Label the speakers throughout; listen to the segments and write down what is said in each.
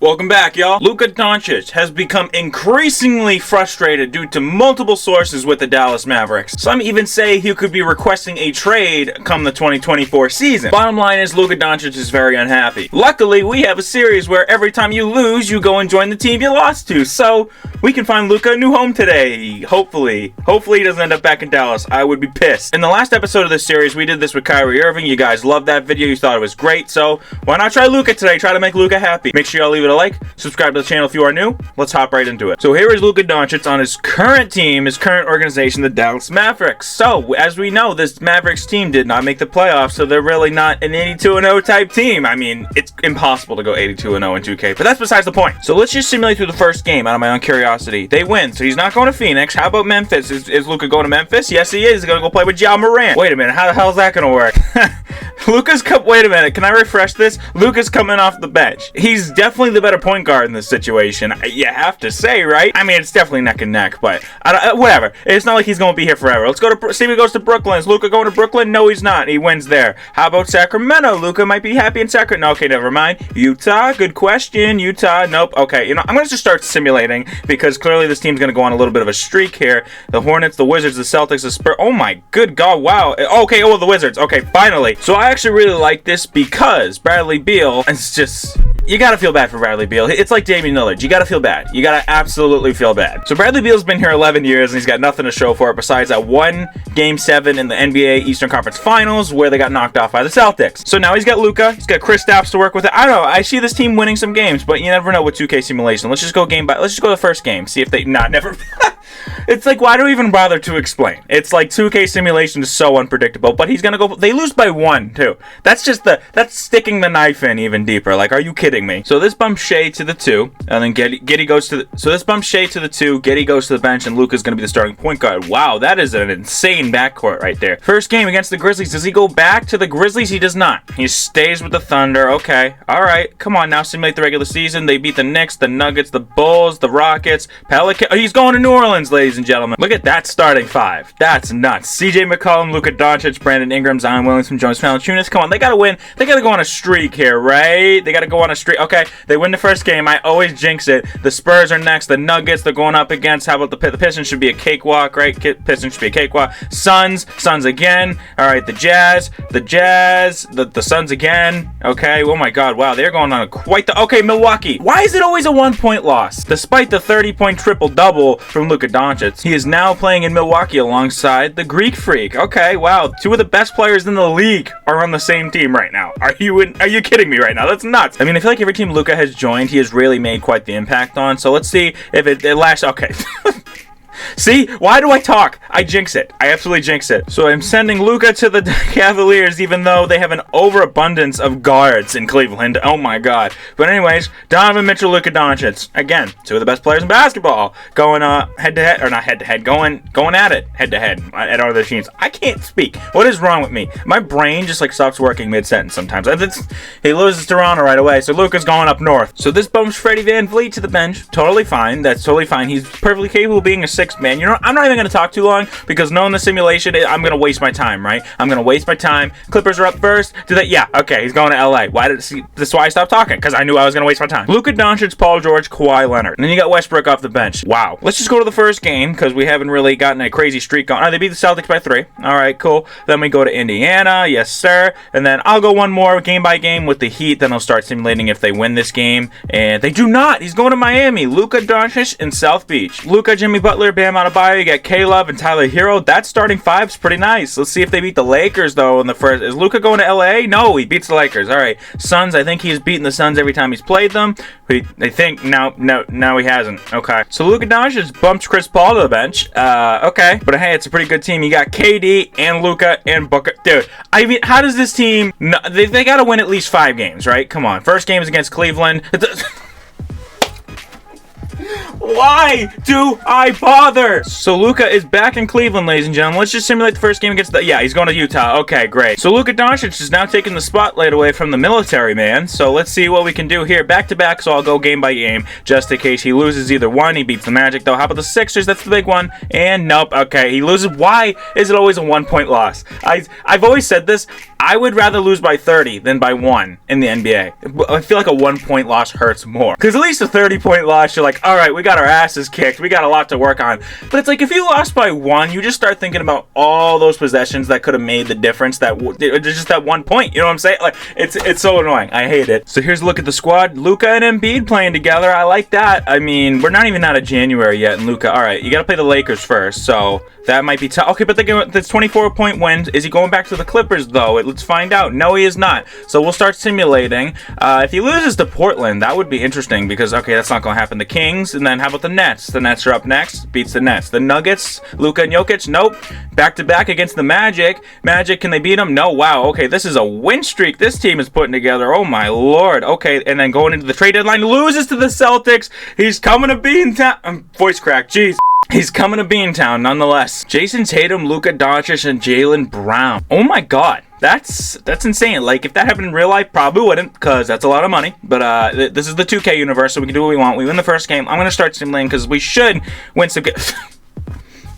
Speaker 1: Welcome back, y'all. Luka Doncic has become increasingly frustrated due to multiple sources with the Dallas Mavericks. Some even say he could be requesting a trade come the 2024 season. Bottom line is Luka Doncic is very unhappy. Luckily, we have a series where every time you lose, you go and join the team you lost to. So, we can find Luka a new home today. Hopefully. Hopefully he doesn't end up back in Dallas. I would be pissed. In the last episode of this series, we did this with Kyrie Irving. You guys loved that video. You thought it was great. So, why not try Luka today? Try to make Luka happy. Make sure y'all leave it a like, subscribe to the channel if you are new. Let's hop right into it. So here is Luka Doncic on his current team, his current organization, the Dallas Mavericks. So, as we know, this Mavericks team did not make the playoffs, so they're really not an 82-0 type team. I mean, it's impossible to go 82-0 in 2K, but that's besides the point. So let's just simulate through the first game out of my own curiosity. They win, so he's not going to Phoenix. How about Memphis? Is Luka going to Memphis? Yes, he is. He's going to go play with Ja Morant. Wait a minute, how the hell is that going to work? Wait a minute, can I refresh this? Luka's coming off the bench. He's definitely the better point guard in this situation. You have to say, right? I mean, it's definitely neck and neck, but whatever. It's not like he's going to be here forever. Let's go to, see if he goes to Brooklyn. Is Luka going to Brooklyn? No, he's not. He wins there. How about Sacramento? Luka might be happy in Sacramento. No, okay, never mind. Utah? Good question. Utah? Nope. Okay, you know, I'm going to just start simulating because clearly this team's going to go on a little bit of a streak here. The Hornets, the Wizards, the Celtics, the Spurs. Oh my good God, wow. Okay, oh, the Wizards. Okay, finally. So I actually really like this because Bradley Beal, it's just, you gotta feel bad for Bradley Beal. It's like Damian Lillard. You gotta feel bad. You gotta absolutely feel bad. So Bradley Beal's been here 11 years and he's got nothing to show for it besides that one Game 7 in the NBA Eastern Conference Finals where they got knocked off by the Celtics. So now he's got Luka. He's got Kristaps to work with. I don't know. I see this team winning some games, but you never know with 2K simulation. Let's just go let's just go to the first game. See if they, never. It's like, why do we even bother to explain? It's like 2K simulation is so unpredictable, but he's gonna go, they lose by 1 too. That's sticking the knife in even deeper. Like, are you kidding me? So this bumps Shea to the 2, and then Giddey goes to the, so this bumps Shea to the 2, Giddey goes to the bench, and Luka's gonna be the starting point guard. Wow, that is an insane backcourt right there. First game against the Grizzlies, does he go back to the Grizzlies? He does not. He stays with the Thunder. Okay, alright, come on now, simulate the regular season. They beat the Knicks, the Nuggets, the Bulls, the Rockets, Pelicans. Oh, he's going to New Orleans, ladies and gentlemen. Look at that starting 5. That's nuts. CJ McCollum, Luka Doncic, Brandon Ingram, Zion Williamson, Jonas Valanciunas. Come on, they gotta win. They gotta go on a streak here, right? They gotta go on a streak. Okay, they win the first game. I always jinx it. The Spurs are next. The Nuggets, they're going up against, how about the Pistons? Should be a cakewalk, right? Pistons should be a cakewalk. Suns again. All right, the Jazz, the Suns again. Okay, oh my God, wow, they're going on okay, Milwaukee. Why is it always a 1-point loss? Despite the 30-point triple-double from Luka Doncic, he is now playing in Milwaukee alongside the Greek Freak. Okay, wow, 2 of the best players in the league are on the same team right now. Are you kidding me right now? That's nuts. I mean, I feel like every team Luka has joined, he has really made quite the impact on. So let's see if it lasts. Okay. See? Why do I talk? I jinx it. I absolutely jinx it. So I'm sending Luka to the Cavaliers even though they have an overabundance of guards in Cleveland. Oh my God. But anyways, Donovan Mitchell, Luka Doncic. Again, 2 of the best players in basketball. Going head-to-head, or not head-to-head, going at it head-to-head at other teams. I can't speak. What is wrong with me? My brain just like stops working mid-sentence sometimes. He loses to Toronto right away, so Luka's going up north. So this bumps Freddie VanVleet to the bench. Totally fine. That's totally fine. He's perfectly capable of being a 6th man. You know, I'm not even going to talk too long because knowing the simulation, I'm going to waste my time, right? I'm going to waste my time. Clippers are up first. Do that? Yeah. Okay. He's going to LA. That's why I stopped talking, because I knew I was going to waste my time. Luka Doncic, Paul George, Kawhi Leonard. And then you got Westbrook off the bench. Wow. Let's just go to the first game because we haven't really gotten a crazy streak going. They beat the Celtics by 3. All right, cool. Then we go to Indiana. Yes, sir. And then I'll go one more game by game with the Heat. Then I'll start simulating if they win this game. And they do not. He's going to Miami. Luka Doncic in South Beach. Luka, Jimmy Butler, Bam Adebayo. You got K-Love and Tyler Hero. That starting 5's pretty nice. Let's see if they beat the Lakers, though, in the first. Is Luka going to LA? No, he beats the Lakers. All right. Suns, I think he's beaten the Suns every time he's played them. I think no, he hasn't. Okay. So Luka Doncic bumps Chris Paul to the bench. Okay. But hey, it's a pretty good team. You got KD and Luka and Booker. Dude, I mean, how does this team... They got to win at least 5 games, right? Come on. First game is against Cleveland. Why do I bother? So Luka is back in Cleveland, ladies and gentlemen. Let's just simulate the first game against the... Yeah, he's going to Utah. Okay, great. So Luka Doncic is now taking the spotlight away from the military man. So let's see what we can do here. Back-to-back, so I'll go game by game, just in case he loses either one. He beats the Magic, though. How about the Sixers? That's the big one. And nope. Okay, he loses. Why is it always a one-point loss? I've always said this. I would rather lose by 30 than by 1 in the NBA. I feel like a one-point loss hurts more. Because at least a 30-point loss, you're like, all right, we got our asses kicked. We got a lot to work on. But it's like, if you lost by 1, you just start thinking about all those possessions that could have made the difference. Just that 1 point. You know what I'm saying? Like, it's so annoying. I hate it. So here's a look at the squad. Luka and Embiid playing together. I like that. I mean, we're not even out of January yet. And Luka, all right, you got to play the Lakers first. So that might be tough. Okay, but that's 24-point wins. Is he going back to the Clippers, though? Let's find out. No, he is not. So we'll start simulating. If he loses to Portland, that would be interesting because, okay, that's not going to happen. The Kings, and then how about the Nets? The Nets are up next. Beats the Nets. The Nuggets, Luka and Jokic, nope. Back-to-back against the Magic. Magic, can they beat them? No, wow. Okay, this is a win streak this team is putting together. Oh, my Lord. Okay, and then going into the trade deadline, loses to the Celtics. He's coming to Beantown. Voice crack, jeez. He's coming to Beantown, nonetheless. Jason Tatum, Luka Doncic, and Jaylen Brown. Oh my God, that's insane. Like, if that happened in real life, probably wouldn't, because that's a lot of money. But this is the 2K universe, so we can do what we want. We win the first game. I'm gonna start simulating because we should win some.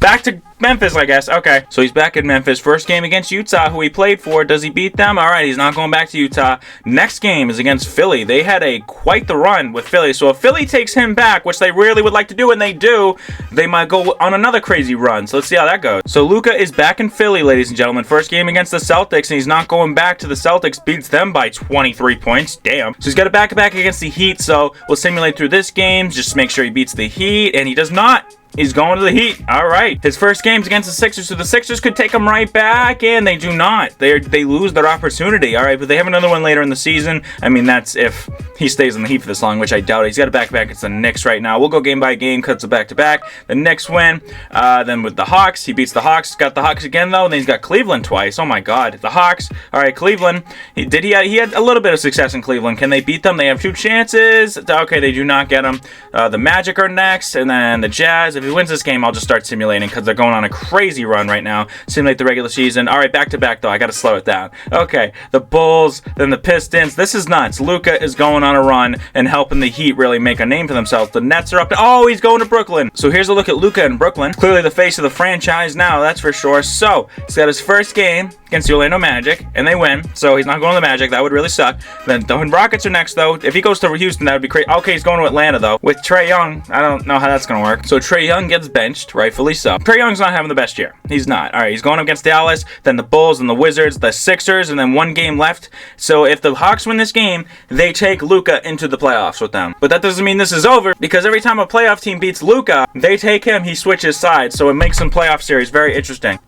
Speaker 1: Back to Memphis, I guess. Okay, so he's back in Memphis. First game against Utah, who he played for. Does he beat them? All right, he's not going back to Utah. Next game is against Philly. They had quite the run with Philly. So if Philly takes him back, which they really would like to do, and they do, they might go on another crazy run. So let's see how that goes. So Luka is back in Philly, ladies and gentlemen. First game against the Celtics, and he's not going back to the Celtics. Beats them by 23 points. Damn. So he's got a back-to-back against the Heat. So we'll simulate through this game. Just make sure he beats the Heat, and he does not. He's going to the Heat. All right. His first game's against the Sixers, so the Sixers could take him right back, and they do not. They lose their opportunity. All right, but they have another one later in the season. I mean, that's if he stays in the Heat for this long, which I doubt. He's got a back-to-back against the Knicks right now. We'll go game by game, cuts a back-to-back. The Knicks win. Then with the Hawks, he beats the Hawks. Got the Hawks again, though, and then he's got Cleveland twice. Oh, my God. The Hawks. All right, Cleveland. He had a little bit of success in Cleveland. Can they beat them? They have 2 chances. Okay, they do not get them. The Magic are next, and then the Jazz. If he wins this game, I'll just start simulating because they're going on a crazy run right now. Simulate the regular season. All right, back-to-back, though. I got to slow it down. Okay, the Bulls, then the Pistons. This is nuts. Luka is going on a run and helping the Heat really make a name for themselves. The Nets are up. Oh, he's going to Brooklyn. So here's a look at Luka in Brooklyn. Clearly the face of the franchise now, that's for sure. So he's got his first game against the Orlando Magic, and they win. So he's not going to the Magic. That would really suck. Then the Rockets are next, though. If he goes to Houston, that would be crazy. Okay, he's going to Atlanta, though. With Trae Young, I don't know how that's going to work. So Trae Young gets benched, rightfully so. Trae Young's not having the best year. He's not. All right, he's going up against Dallas, then the Bulls and the Wizards, the Sixers, and then 1 game left. So if the Hawks win this game, they take Luka into the playoffs with them. But that doesn't mean this is over, because every time a playoff team beats Luka, they take him, he switches sides. So it makes some playoff series very interesting.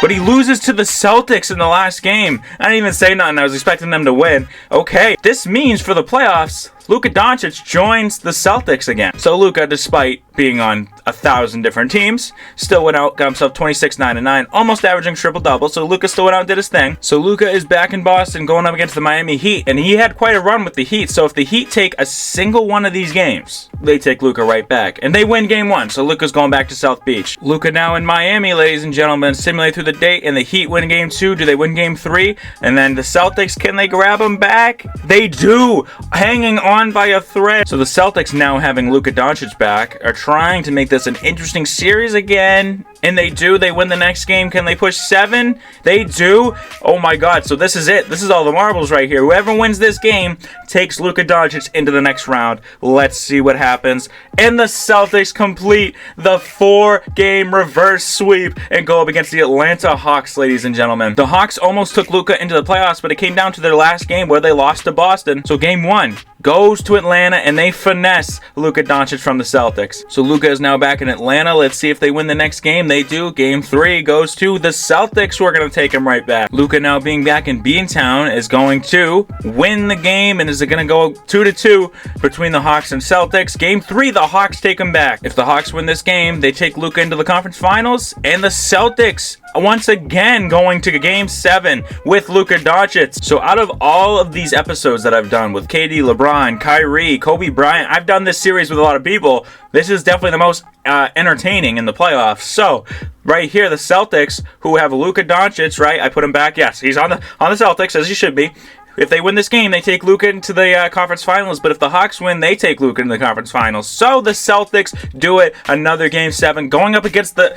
Speaker 1: But he loses to the Celtics in the last game. I didn't even say nothing. I was expecting them to win. Okay, this means for the playoffs, Luka Doncic joins the Celtics again. So Luka, despite being on 1,000 different teams, still went out, got himself 26, 9, and 9, almost averaging triple-double. So Luka still went out and did his thing. So Luka is back in Boston going up against the Miami Heat, and he had quite a run with the Heat. So if the Heat take a single one of these games, they take Luka right back. And they win game 1, so Luka's going back to South Beach. Luka now in Miami, ladies and gentlemen, simulate through the date, and the Heat win game 2. Do they win game 3? And then the Celtics, can they grab him back? They do, hanging on by a thread. So the Celtics, now having Luka Doncic back, are trying to make this an interesting series again. And they do. They win the next game. Can they push 7? They do. Oh my God. So this is it. This is all the marbles right here. Whoever wins this game takes Luka Doncic into the next round. Let's see what happens. And the Celtics complete the 4-game reverse sweep and go up against the Atlanta Hawks, ladies and gentlemen. The Hawks almost took Luka into the playoffs, but it came down to their last game where they lost to Boston. So game 1 goes to Atlanta, and they finesse Luka Doncic from the Celtics. So Luka is now back in Atlanta. Let's see if they win the next game. They do. Game 3 goes to the Celtics. We're going to take him right back. Luka, now being back in Beantown, is going to win the game, and is it going to go 2-2 between the Hawks and Celtics? Game 3, the Hawks take him back. If the Hawks win this game, they take Luka into the conference finals, and the Celtics once again going to Game 7 with Luka Doncic. So out of all of these episodes that I've done with KD, LeBron, Kyrie, Kobe Bryant, I've done this series with a lot of people. This is definitely the most entertaining in the playoffs. So right here, the Celtics, who have Luka Doncic, right? I put him back. Yes, he's on the Celtics, as he should be. If they win this game, they take Luka into the conference finals. But if the Hawks win, they take Luka into the conference finals. So the Celtics do it. Another Game 7 going up against the...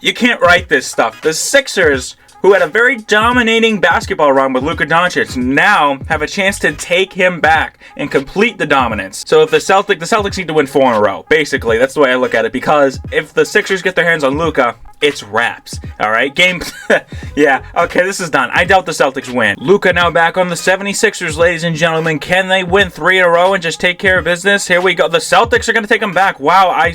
Speaker 1: You can't write this stuff. The Sixers, who had a very dominating basketball run with Luka Doncic, now have a chance to take him back and complete the dominance. So if the Celtics need to win 4 in a row. Basically, that's the way I look at it. Because if the Sixers get their hands on Luka, it's wraps. Alright, yeah, okay, this is done. I doubt the Celtics win. Luka now back on the 76ers, ladies and gentlemen. Can they win 3 in a row and just take care of business? Here we go. The Celtics are going to take him back. Wow, I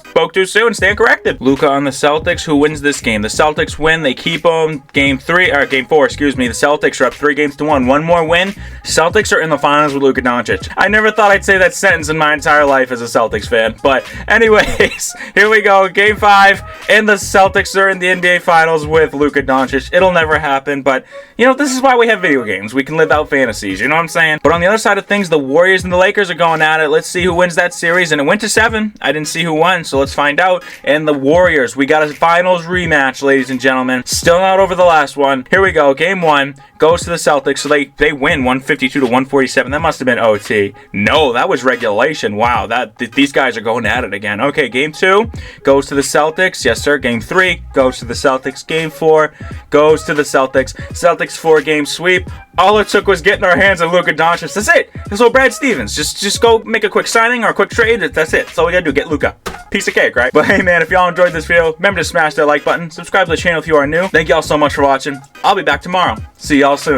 Speaker 1: spoke too soon. Stand corrected. Luka on the Celtics. Who wins this game? The Celtics win. They keep him. Game 4, excuse me. The Celtics are up 3-1. One more win. Celtics are in the finals with Luka Doncic. I never thought I'd say that sentence in my entire life as a Celtics fan. But anyways, here we go. Game 5. And the Celtics are in the NBA finals with Luka Doncic. It'll never happen. But, you know, this is why we have video games. We can live out fantasies. You know what I'm saying? But on the other side of things, the Warriors and the Lakers are going at it. Let's see who wins that series. And it went to 7. I didn't see who won. So let's find out. And the Warriors, we got a finals rematch, ladies and gentlemen. Still not over the last one. Here we go. Game 1 goes to the Celtics. So they win 152-147. That must have been OT. No, that was regulation. Wow, these guys are going at it again. Okay, Game 2 goes to the Celtics. Yes, sir. Game 3 goes to the Celtics. Game 4 goes to the Celtics. Celtics 4-game sweep. All it took was getting our hands on Luka Doncic. That's it. That's all Brad Stevens. Just go make a quick signing or a quick trade. That's it. That's all we gotta do. Get Luka. Piece of cake, right? But hey, man, if y'all enjoyed this video, remember to smash that like button. Subscribe to the channel if you are new. Thank y'all so much for watching. I'll be back tomorrow. See y'all soon.